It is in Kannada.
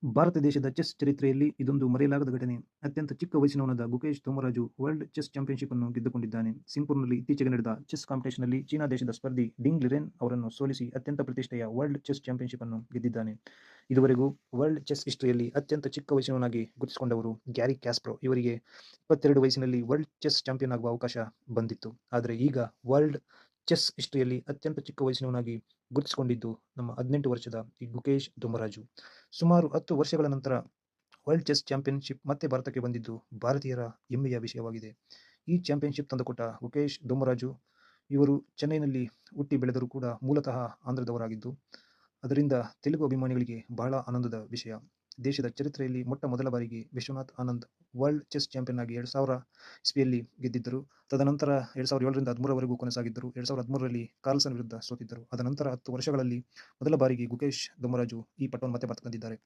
ಭಾರತ ದೇಶದ ಚೆಸ್ ಚರಿತ್ರೆಯಲ್ಲಿ ಇದೊಂದು ಮರೆಯಲಾಗದ ಘಟನೆ. ಅತ್ಯಂತ ಚಿಕ್ಕ ವಯಸ್ಸಿನವನಾದ ಗುಕೇಶ್ ತೋಮರಾಜು ವರ್ಲ್ಡ್ ಚೆಸ್ ಚಾಂಪಿಯನ್‌ಶಿಪ್ ಅನ್ನು ಗೆದ್ದುಕೊಂಡಿದ್ದಾನೆ. ಸಿಂಗಪುರ್‌ನಲ್ಲಿ ಇತ್ತೀಚೆಗೆ ನಡೆದ ಚೆಸ್ ಕಾಂಪಿಟೇಷನ್‌ನಲ್ಲಿ ಚೀನಾ ದೇಶದ ಸ್ಪರ್ಧಿ ಡಿಂಗ್ ಲಿರೆನ್ ಅವರನ್ನು ಸೋಲಿಸಿ ಅತ್ಯಂತ ಪ್ರತಿಷ್ಠೆಯ ವರ್ಲ್ಡ್ ಚೆಸ್ ಚಾಂಪಿಯನ್‌ಶಿಪ್ ಅನ್ನು ಗೆದ್ದಿದ್ದಾನೆ. ಇದುವರೆಗೂ ವರ್ಲ್ಡ್ ಚೆಸ್ ಹಿಸ್ಟರಿಯಲ್ಲಿ ಅತ್ಯಂತ ಚಿಕ್ಕ ವಯಸ್ಸಿನವನಾಗಿ ಗುರುತಿಸಿಕೊಂಡವರು ಗ್ಯಾರಿ ಕ್ಯಾಸ್ಪರ್‌ವ್. ಇವರಿಗೆ 22 ವಯಸ್ಸಿನಲ್ಲಿ ವರ್ಲ್ಡ್ ಚೆಸ್ ಚಾಂಪಿಯನ್ ಆಗುವ ಅವಕಾಶ ಬಂದಿತ್ತು. ಆದರೆ ಈಗ ವರ್ಲ್ಡ್ ಚೆಸ್ ಹಿಸ್ಟರಿಯಲ್ಲಿ ಅತ್ಯಂತ ಚಿಕ್ಕ ವಯಸ್ಸಿನವನಾಗಿ ಗುರುತಿಸಿಕೊಂಡಿದ್ದು ನಮ್ಮ 18 ವರ್ಷದ ಈ ಗುಕೇಶ್ ದೊಂಬರಾಜು. ಸುಮಾರು 10 ವರ್ಷಗಳ ನಂತರ ವರ್ಲ್ಡ್ ಚೆಸ್ ಚಾಂಪಿಯನ್‌ಶಿಪ್ ಮತ್ತೆ ಭಾರತಕ್ಕೆ ಬಂದಿದ್ದು ಭಾರತೀಯರ ಹೆಮ್ಮೆಯ ವಿಷಯವಾಗಿದೆ. ಈ ಚಾಂಪಿಯನ್‌ಶಿಪ್ ತಂದುಕೊಟ್ಟ ಗುಕೇಶ್ ದೊಂಬರಾಜು ಇವರು ಚೆನ್ನೈನಲ್ಲಿ ಹುಟ್ಟಿ ಬೆಳೆದರೂ ಕೂಡ ಮೂಲತಃ ಆಂಧ್ರದವರಾಗಿದ್ದು, ಅದರಿಂದ ತೆಲುಗು ಅಭಿಮಾನಿಗಳಿಗೆ ಬಹಳ ಆನಂದದ ವಿಷಯ. ದೇಶದ ಚರಿತ್ರೆಯಲ್ಲಿ ಮೊಟ್ಟಮೊದಲ ಬಾರಿಗೆ Vishwanath Anand world chess champion ಆಗಿ 2000 ಇಸ್ವಿಯಲ್ಲಿ ಗೆದ್ದಿದ್ದರು. ತದನಂತರ 2007 ರಿಂದ 13 ವರೆಗೂ ಕೊನಸಾಗಿದ್ದರು. 2013 ರಲ್ಲಿ ಕಾರ್ಲ್ಸನ್ ವಿರುದ್ಧ ಸೋತಿದ್ದರು. ಅದ ನಂತರ 10 ವರ್ಷಗಳಲ್ಲಿ ಮೊದಲ ಬಾರಿಗೆ ಗುಕೇಶ್ ದೊಂಬರಾಜು ಈ ಪಟ್ಟವನ್ನು ಮತ್ತೆ ಭಾರತಕ್ಕೆ ತಂದಿದ್ದಾರೆ.